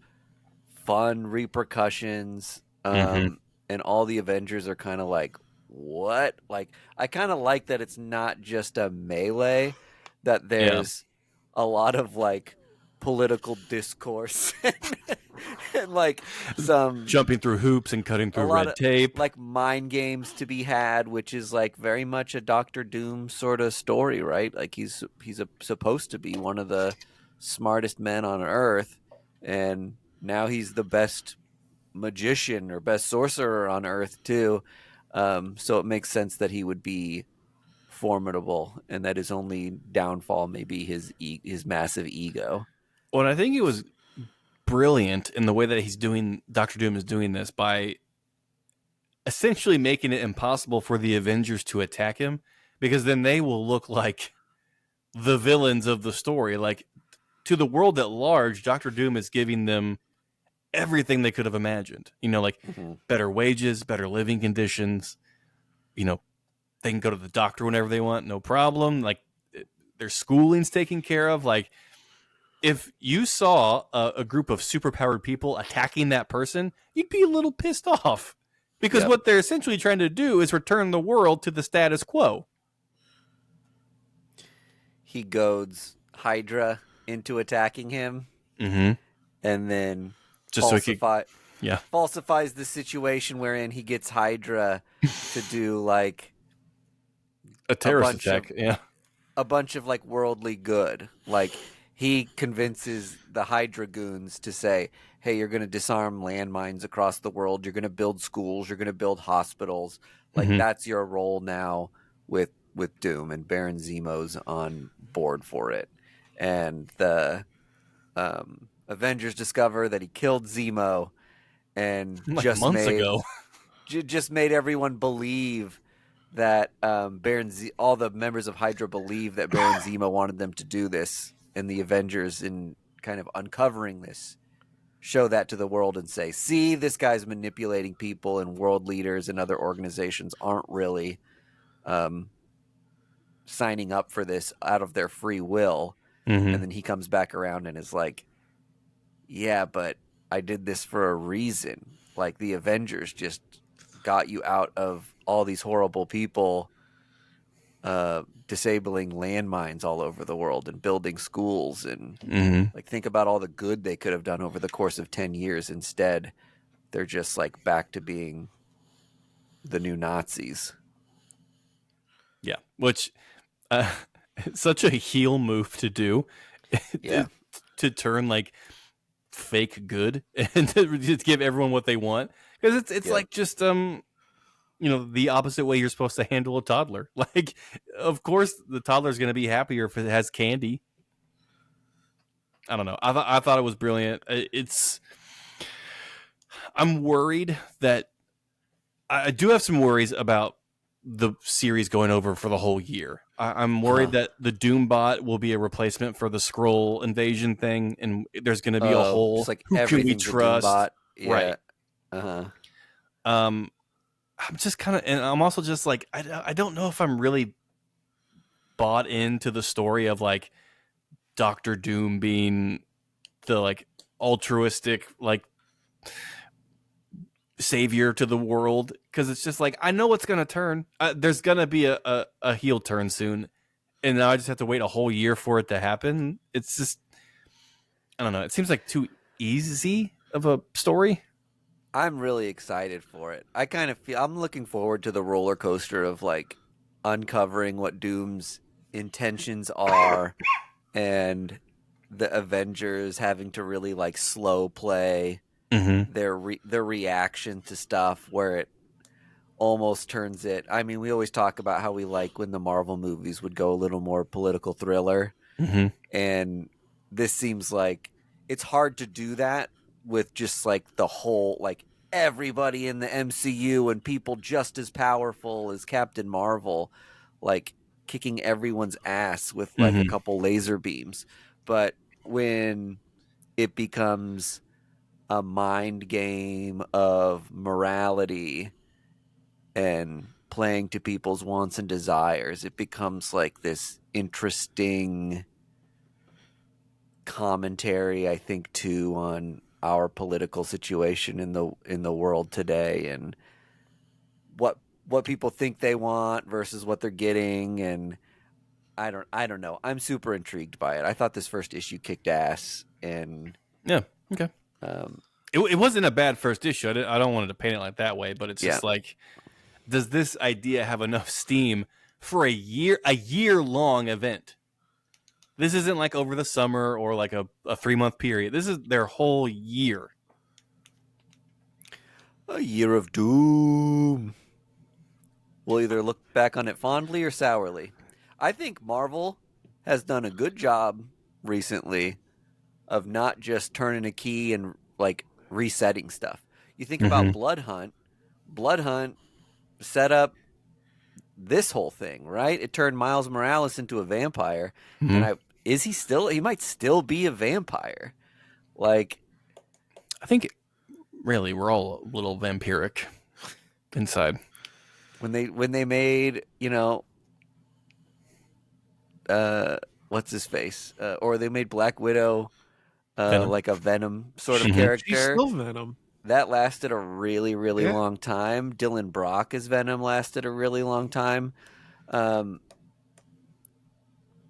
fun repercussions, and all the Avengers are kind of like, what? Like, I kind of like that it's not just a melee, that there's a lot of like political discourse and like some jumping through hoops and cutting through red tape, like mind games to be had, which is like very much a Doctor Doom sort of story, right? Like he's supposed to be one of the smartest men on Earth, and now he's the best magician or best sorcerer on Earth too. So it makes sense that he would be formidable, and that his only downfall may be his massive ego. Well, and I think it was brilliant in the way that Dr. Doom is doing this by essentially making it impossible for the Avengers to attack him, because then they will look like the villains of the story. Like, to the world at large, Dr. Doom is giving them everything they could have imagined. Like better wages, better living conditions. They can go to the doctor whenever they want, no problem. Like, their schooling's taken care of. Like, if you saw a group of superpowered people attacking that person, you'd be a little pissed off, because what they're essentially trying to do is return the world to the status quo. He goads Hydra into attacking him, and then just falsifies the situation wherein he gets Hydra to do like a terrorist attack. A bunch of like worldly good. Like, he convinces the Hydra goons to say, hey, you're going to disarm landmines across the world. You're going to build schools. You're going to build hospitals. Like, that's your role now with Doom, and Baron Zemo's on board for it. And the Avengers discover that he killed Zemo, and like months ago. just made everyone believe that all the members of Hydra believe that Baron Zemo wanted them to do this. And the Avengers, in kind of uncovering this, show that to the world and say, see, this guy's manipulating people, and world leaders and other organizations aren't really signing up for this out of their free will. And then he comes back around and is like, yeah, but I did this for a reason. Like, the Avengers just got you out of all these horrible people disabling landmines all over the world and building schools, and like, think about all the good they could have done over the course of 10 years. Instead, they're just like back to being the new Nazis. Yeah, which such a heel move to do. To turn like fake good and to give everyone what they want, because it's like just the opposite way you're supposed to handle a toddler. Like, of course, the toddler's going to be happier if it has candy. I don't know. I thought it was brilliant. I'm worried that I do have some worries about the series going over for the whole year. I'm worried that the Doombot will be a replacement for the Skrull invasion thing, and there's going to be a whole just like who can we everything's a trust? Doombot. Yeah. Right. Uh-huh. I'm just kind of, and I'm also just like, I don't know if I'm really bought into the story of like Doctor Doom being the like altruistic like savior to the world, because it's just like I know it's gonna turn. There's gonna be a heel turn soon, and now I just have to wait a whole year for it to happen. It's just, I don't know. It seems like too easy of a story. I'm really excited for it. I kind of feel I'm looking forward to the roller coaster of like uncovering what Doom's intentions are, and the Avengers having to really like slow play their reaction to stuff, where it almost turns it. I mean, we always talk about how we like when the Marvel movies would go a little more political thriller, and this seems like it's hard to do that with just like the whole like everybody in the MCU and people just as powerful as Captain Marvel, like kicking everyone's ass with like a couple laser beams. But when it becomes a mind game of morality and playing to people's wants and desires, it becomes like this interesting commentary, I think, too, on our political situation in the world today, and what people think they want versus what they're getting. And I don't know. I'm super intrigued by it. I thought this first issue kicked ass, and yeah, okay. It wasn't a bad first issue. I don't want to paint it like that way, but it's just like, does this idea have enough steam for a year long event? This isn't like over the summer or like a 3-month period. This is their whole year. A year of doom. We'll either look back on it fondly or sourly. I think Marvel has done a good job recently of not just turning a key and like resetting stuff. You think about Blood Hunt. Blood Hunt set up this whole thing, right? It turned Miles Morales into a vampire, and he might still be a vampire. Like, I think really we're all a little vampiric inside. when they made, what's his face? Or they made Black Widow like a Venom sort of character. She's still Venom. That lasted a really, really long time. Dylan Brock as Venom lasted a really long time.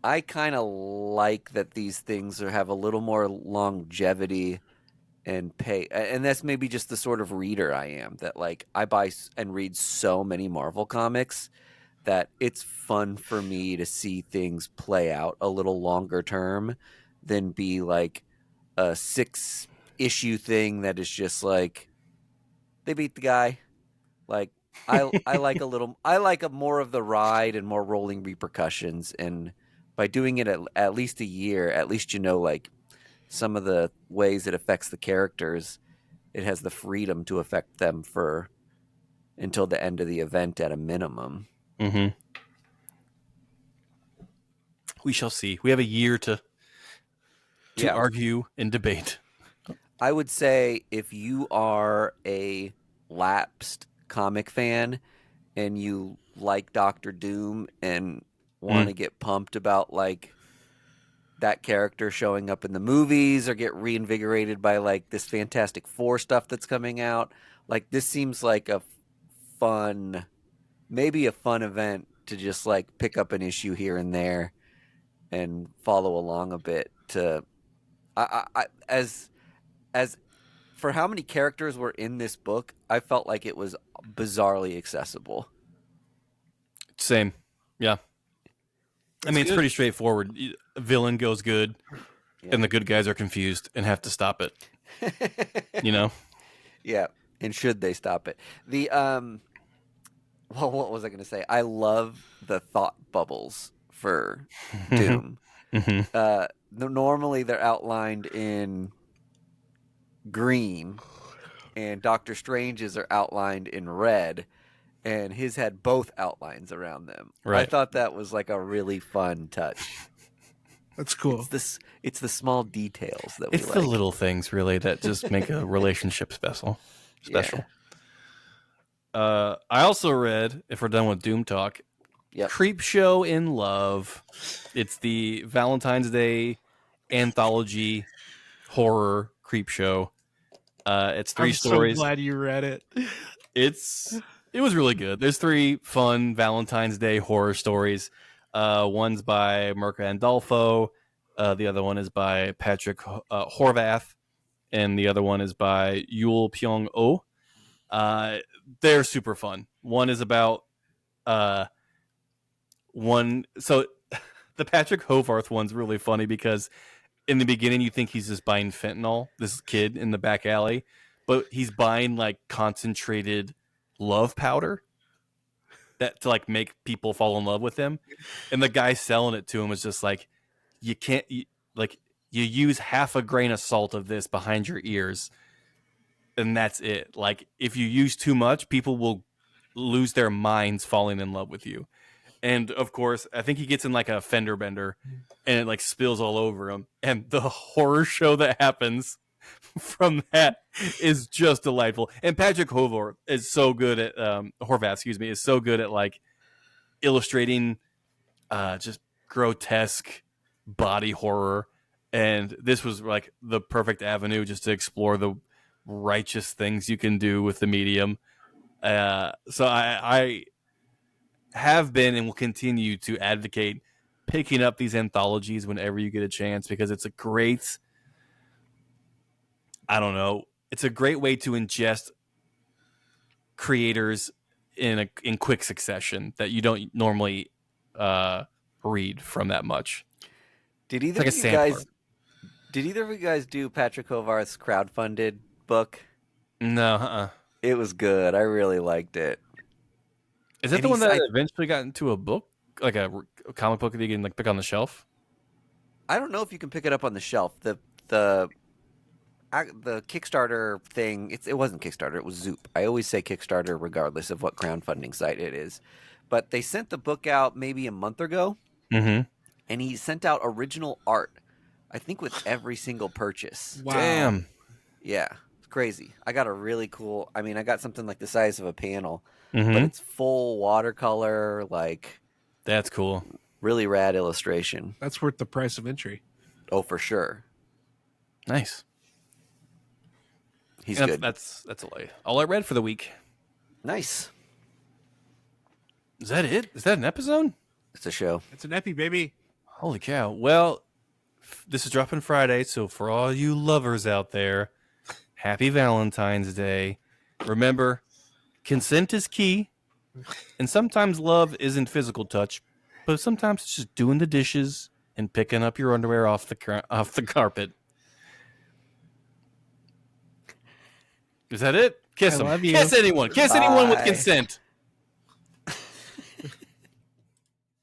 I kind of like that these things have a little more longevity and pay. And that's maybe just the sort of reader I am, that like I buy and read so many Marvel comics that it's fun for me to see things play out a little longer term than be like a 6-issue thing that is just like they beat the guy. Like I like a more of the ride and more rolling repercussions, and by doing it at least a year, at least like some of the ways it affects the characters, it has the freedom to affect them for until the end of the event at a minimum. We shall see. We have a year to argue and debate. I would say if you are a lapsed comic fan and you like Doctor Doom and want to get pumped about like that character showing up in the movies, or get reinvigorated by like this Fantastic Four stuff that's coming out, like this seems like maybe a fun event to just like pick up an issue here and there and follow along a bit. As for how many characters were in this book, I felt like it was bizarrely accessible. Same. Yeah. I mean, it's pretty straightforward. A villain goes good, and the good guys are confused and have to stop it. Yeah. And should they stop it? well, what was I going to say? I love the thought bubbles for Doom. Normally they're outlined in green, and Doctor Strange's are outlined in red, and his had both outlines around them. Right. I thought that was like a really fun touch. That's cool. It's the small details that we It's like. the little things, really, that just make a relationship special. Yeah. I also read, if we're done with Doom talk, Yep. Creepshow in Love. It's the Valentine's Day anthology horror Creepshow. It's 3 stories. I'm so glad you read it. It was really good. There's 3 fun Valentine's Day horror stories. One's by Mirka Andolfo. The other one is by Patrick Horvath. And the other one is by Yul Pyong Oh. They're super fun. One is about so the Patrick Hovarth one's really funny because in the beginning you think he's just buying fentanyl, this kid in the back alley, but he's buying like concentrated love powder that to like make people fall in love with him. And the guy selling it to him is just like, you use half a grain of salt of this behind your ears and that's it. Like if you use too much, people will lose their minds falling in love with you. And of course, I think he gets in like a fender bender and it like spills all over him. And the horror show that happens from that is just delightful. And Patrick Horvath is so good at is so good at like illustrating just grotesque body horror. And this was like the perfect avenue just to explore the righteous things you can do with the medium. So I have been and will continue to advocate picking up these anthologies whenever you get a chance because it's a great, it's a great way to ingest creators in quick succession that you don't normally read from that much. Did either of you guys do Patrick Hovarth's crowdfunded book? No, It was good. I really liked it. Is that the one that eventually got into a book, like a comic book that you can like pick on the shelf? I don't know if you can pick it up on the shelf. The Kickstarter thing, it wasn't Kickstarter, it was Zoop. I always say Kickstarter regardless of what crowdfunding site it is. But they sent the book out maybe a month ago, and he sent out original art, I think with every single purchase. Wow. Damn. Yeah, it's crazy. I got I got something like the size of a panel, but it's full watercolor, like... That's cool. Really rad illustration. That's worth the price of entry. Oh, for sure. Nice. He's good. That's all I read for the week. Nice. Is that it? Is that an episode? It's a show. It's an epi, baby. Holy cow. Well, this is dropping Friday, so for all you lovers out there, happy Valentine's Day. Remember, consent is key, and sometimes love isn't physical touch, but sometimes it's just doing the dishes and picking up your underwear off the carpet. Is that it? Kiss I them. love you. Kiss anyone. Kiss anyone with consent.